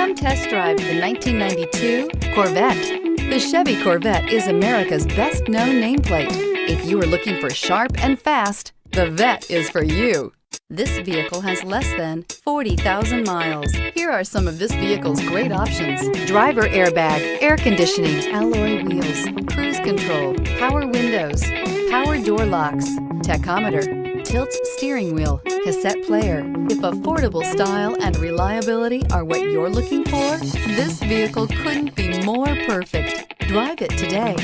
Come test drive the 1992 Corvette. The Chevy Corvette is America's best-known nameplate. If you are looking for sharp and fast, the Vette is for you. This vehicle has less than 40,000 miles. Here are some of this vehicle's great options: driver airbag, air conditioning, alloy wheels, cruise control, power windows, power door locks, tachometer, tilt steering wheel, cassette player. If affordable style and reliability are what you're looking for, this vehicle couldn't be more perfect. Drive it today.